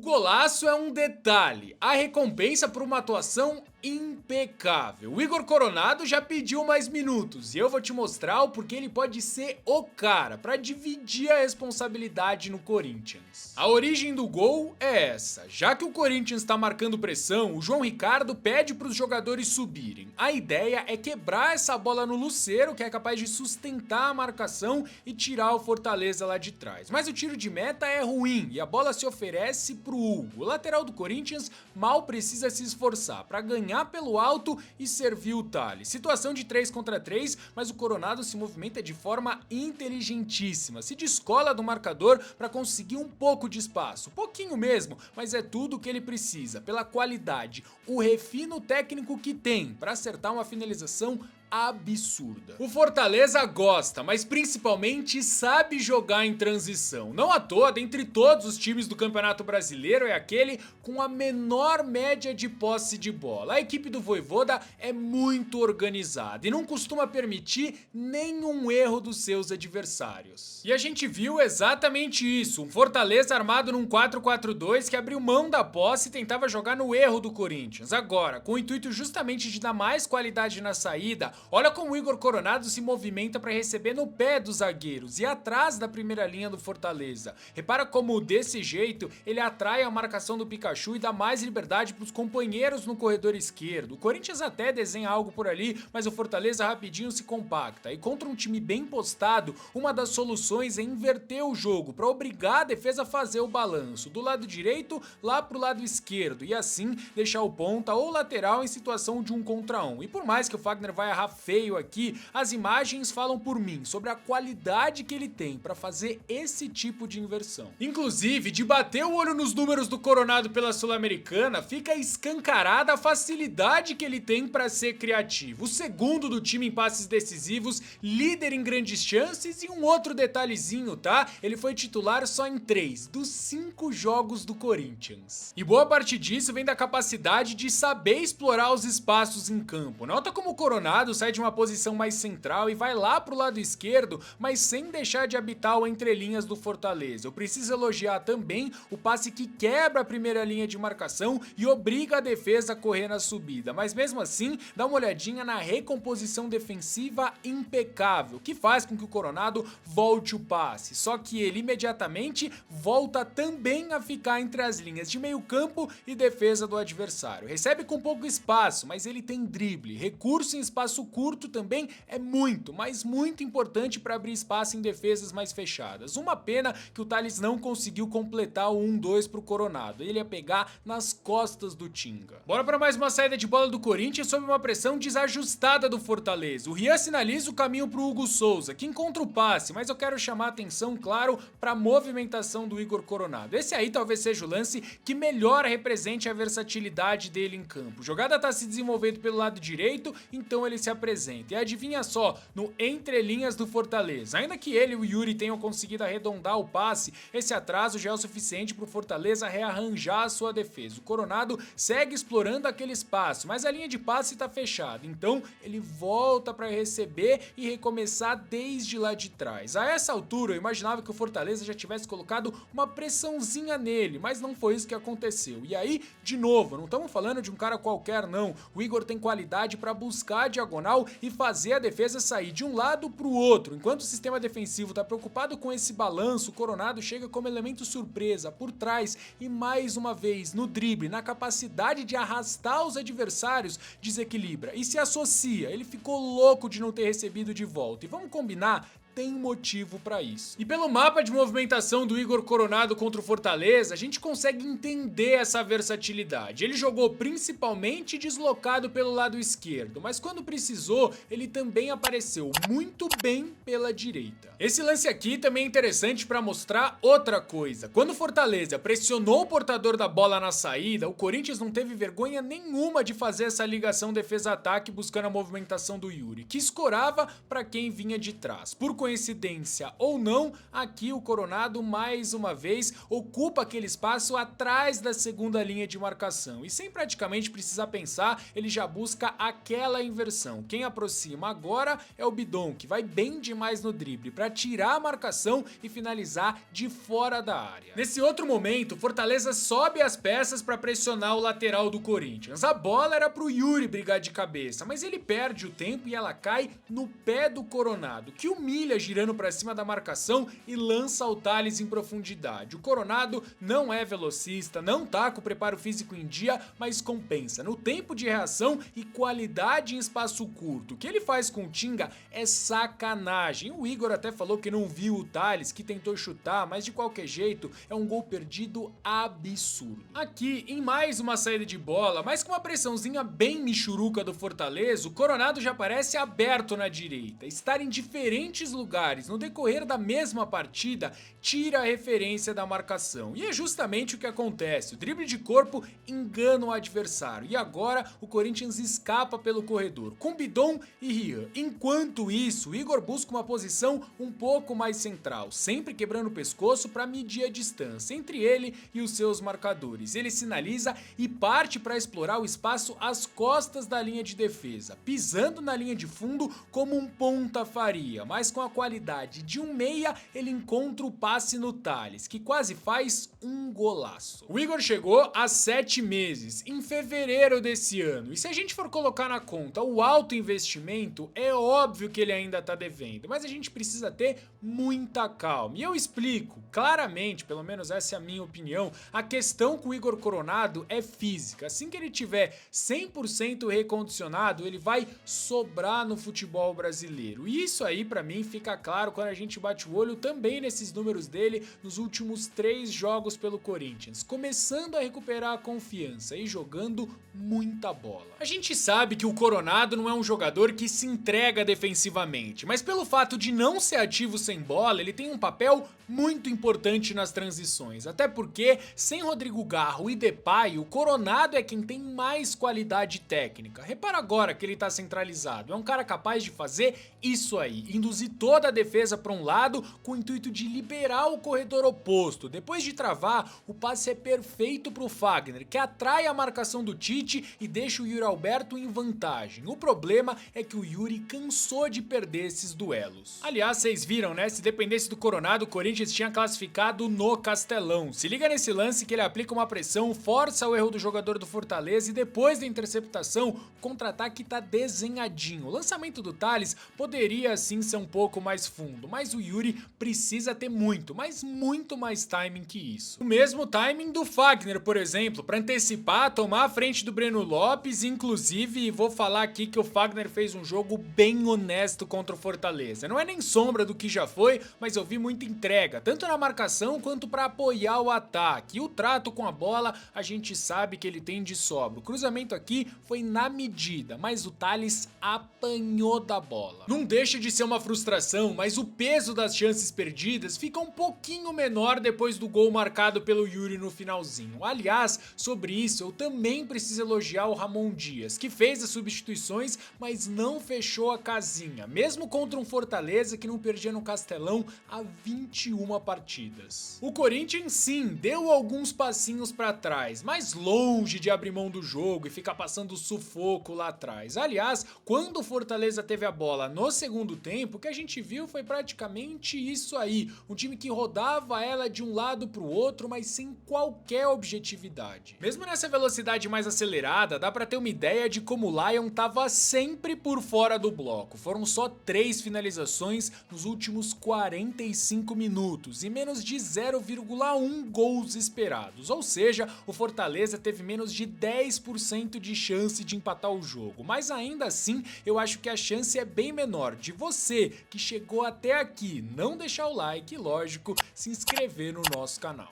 golaço é um detalhe, a recompensa por uma atuação impecável. O Igor Coronado já pediu mais minutos e eu vou te mostrar o porquê ele pode ser o cara para dividir a responsabilidade no Corinthians. A origem do gol é essa: já que o Corinthians está marcando pressão, o João Ricardo pede para os jogadores subirem. A ideia é quebrar essa bola no Lucero, que é capaz de sustentar a marcação e tirar o Fortaleza lá de trás. Mas o tiro de meta é ruim e a bola se oferece pro Hugo. O lateral do Corinthians mal precisa se esforçar para ganhar pelo alto e servir o Thales. Situação de 3 contra 3, mas o Coronado se movimenta de forma inteligentíssima, se descola do marcador para conseguir um pouco de espaço, pouquinho mesmo, mas é tudo o que ele precisa, pela qualidade, o refino técnico que tem para acertar uma finalização absurda. O Fortaleza gosta, mas principalmente sabe jogar em transição. Não à toa, dentre todos os times do Campeonato Brasileiro, é aquele com a menor média de posse de bola. A equipe do Vojvoda é muito organizada e não costuma permitir nenhum erro dos seus adversários. E a gente viu exatamente isso, um Fortaleza armado num 4-4-2 que abriu mão da posse e tentava jogar no erro do Corinthians. Agora, com o intuito justamente de dar mais qualidade na saída, olha como o Igor Coronado se movimenta para receber no pé dos zagueiros e atrás da primeira linha do Fortaleza. Repara como desse jeito ele atrai a marcação do Pikachu e dá mais liberdade para os companheiros no corredor esquerdo. O Corinthians até desenha algo por ali, mas o Fortaleza rapidinho se compacta. E contra um time bem postado, uma das soluções é inverter o jogo para obrigar a defesa a fazer o balanço do lado direito lá pro lado esquerdo e assim deixar o ponta ou lateral em situação de 1 contra 1. E por mais que o Fagner vai errar feio aqui, as imagens falam por mim sobre a qualidade que ele tem para fazer esse tipo de inversão. Inclusive, de bater o olho nos números do Coronado pela Sul-Americana, fica escancarada a facilidade que ele tem para ser criativo. O segundo do time em passes decisivos, líder em grandes chances e um outro detalhezinho, tá? Ele foi titular só em 3 dos 5 jogos do Corinthians. E boa parte disso vem da capacidade de saber explorar os espaços em campo. Nota como o Coronado sai de uma posição mais central e vai lá pro lado esquerdo, mas sem deixar de habitar o entrelinhas do Fortaleza. Eu preciso elogiar também o passe que quebra a primeira linha de marcação e obriga a defesa a correr na subida, mas mesmo assim dá uma olhadinha na recomposição defensiva impecável, que faz com que o Coronado volte o passe, só que ele imediatamente volta também a ficar entre as linhas de meio campo e defesa do adversário. Recebe com pouco espaço, mas ele tem drible, recurso em espaço curto também é muito, mas muito importante para abrir espaço em defesas mais fechadas. Uma pena que o Thales não conseguiu completar o 1-2 pro Coronado, ele ia pegar nas costas do Tinga. Bora para mais uma saída de bola do Corinthians sob uma pressão desajustada do Fortaleza. O Rian sinaliza o caminho pro Hugo Souza, que encontra o passe, mas eu quero chamar a atenção, claro, para a movimentação do Igor Coronado. Esse aí talvez seja o lance que melhor represente a versatilidade dele em campo. A jogada tá se desenvolvendo pelo lado direito, então ele se apresenta. E adivinha só, no entrelinhas do Fortaleza. Ainda que ele e o Yuri tenham conseguido arredondar o passe, esse atraso já é o suficiente para o Fortaleza rearranjar a sua defesa. O Coronado segue explorando aquele espaço, mas a linha de passe está fechada. Então ele volta para receber e recomeçar desde lá de trás. A essa altura eu imaginava que o Fortaleza já tivesse colocado uma pressãozinha nele, mas não foi isso que aconteceu. E aí, de novo, não estamos falando de um cara qualquer não. O Igor tem qualidade para buscar a diagonal e fazer a defesa sair de um lado para o outro. Enquanto o sistema defensivo está preocupado com esse balanço, o Coronado chega como elemento surpresa por trás e mais uma vez no drible, na capacidade de arrastar os adversários, desequilibra e se associa. Ele ficou louco de não ter recebido de volta. E vamos combinar, tem motivo para isso. E pelo mapa de movimentação do Igor Coronado contra o Fortaleza, a gente consegue entender essa versatilidade. Ele jogou principalmente deslocado pelo lado esquerdo, mas quando precisou, ele também apareceu muito bem pela direita. Esse lance aqui também é interessante para mostrar outra coisa. Quando o Fortaleza pressionou o portador da bola na saída, o Corinthians não teve vergonha nenhuma de fazer essa ligação defesa-ataque buscando a movimentação do Yuri, que escorava para quem vinha de trás. Por coincidência ou não, aqui o Coronado mais uma vez ocupa aquele espaço atrás da segunda linha de marcação e sem praticamente precisar pensar, ele já busca aquela inversão. Quem aproxima agora é o Bidon, que vai bem demais no drible para tirar a marcação e finalizar de fora da área. Nesse outro momento, o Fortaleza sobe as peças para pressionar o lateral do Corinthians. A bola era pro Yuri brigar de cabeça, mas ele perde o tempo e ela cai no pé do Coronado, que humilha girando para cima da marcação e lança o Thales em profundidade. O Coronado não é velocista, não tá com o preparo físico em dia, mas compensa no tempo de reação e qualidade em espaço curto. O que ele faz com o Tinga é sacanagem. O Igor até falou que não viu o Thales, que tentou chutar, mas de qualquer jeito é um gol perdido absurdo. Aqui, em mais uma saída de bola, mas com uma pressãozinha bem michuruca do Fortaleza, o Coronado já parece aberto na direita. Estar em diferentes lugares no decorrer da mesma partida tira a referência da marcação. E é justamente o que acontece. O drible de corpo engana o adversário. E agora o Corinthians escapa pelo corredor, com Bidon e Rian. Enquanto isso, o Igor busca uma posição um pouco mais central, sempre quebrando o pescoço para medir a distância entre ele e os seus marcadores. Ele sinaliza e parte para explorar o espaço às costas da linha de defesa, pisando na linha de fundo como um ponta faria, mas com a qualidade de um meia, ele encontra o passe no Thales, que quase faz um golaço. O Igor chegou há 7 meses, em fevereiro desse ano, e se a gente for colocar na conta o alto investimento, é óbvio que ele ainda tá devendo, mas a gente precisa ter muita calma. E eu explico claramente, pelo menos essa é a minha opinião, a questão com o Igor Coronado é física. Assim que ele tiver 100% recondicionado, ele vai sobrar no futebol brasileiro. E isso aí pra mim fica claro quando a gente bate o olho também nesses números dele nos últimos 3 jogos pelo Corinthians, começando a recuperar a confiança e jogando muita bola. A gente sabe que o Coronado não é um jogador que se entrega defensivamente, mas pelo fato de não ser ativo sem bola, ele tem um papel muito importante nas transições, até porque sem Rodrigo Garro e Depay, o Coronado é quem tem mais qualidade técnica. Repara agora que ele tá centralizado, é um cara capaz de fazer isso aí, induzir toda a defesa para um lado com o intuito de liberar o corredor oposto. Depois de travar, o passe é perfeito pro Fagner, que atrai a marcação do Tite e deixa o Yuri Alberto em vantagem. O problema é que o Yuri cansou de perder esses duelos. Aliás, vocês viram, né? Se dependesse do Coronado, o Corinthians tinha classificado no Castelão. Se liga nesse lance que ele aplica uma pressão, força o erro do jogador do Fortaleza e depois da interceptação, o contra-ataque tá desenhadinho. O lançamento do Thales poderia sim ser um pouco mais fundo, mas o Yuri precisa ter muito, mas muito mais timing que isso. O mesmo timing do Fagner, por exemplo, para antecipar, tomar a frente do Breno Lopes, inclusive vou falar aqui que o Fagner fez um jogo bem honesto contra o Fortaleza. Não é nem sombra do que já foi, mas eu vi muita entrega, tanto na marcação quanto para apoiar o ataque. E o trato com a bola, a gente sabe que ele tem de sobra. O cruzamento aqui foi na medida, mas o Thales apanhou da bola. Não deixa de ser uma frustração, mas o peso das chances perdidas fica um pouquinho menor depois do gol marcado pelo Yuri no finalzinho. Aliás, sobre isso eu também preciso elogiar o Ramon Dias, que fez as substituições, mas não fechou a casinha, mesmo contra um Fortaleza que não perdia no Castelão há 21 partidas. O Corinthians sim, deu alguns passinhos para trás, mas longe de abrir mão do jogo e ficar passando sufoco lá atrás. Aliás, quando o Fortaleza teve a bola no segundo tempo, o que a gente viu foi praticamente isso aí, um time que rodava ela de um lado pro outro, mas sem qualquer objetividade. Mesmo nessa velocidade mais acelerada, dá pra ter uma ideia de como o Lion tava sempre por fora do bloco. Foram só 3 finalizações nos últimos 45 minutos e menos de 0,1 gols esperados, ou seja, o Fortaleza teve menos de 10% de chance de empatar o jogo, mas ainda assim eu acho que a chance é bem menor de você que chegou até aqui não deixar o like e, lógico, se inscrever no nosso canal.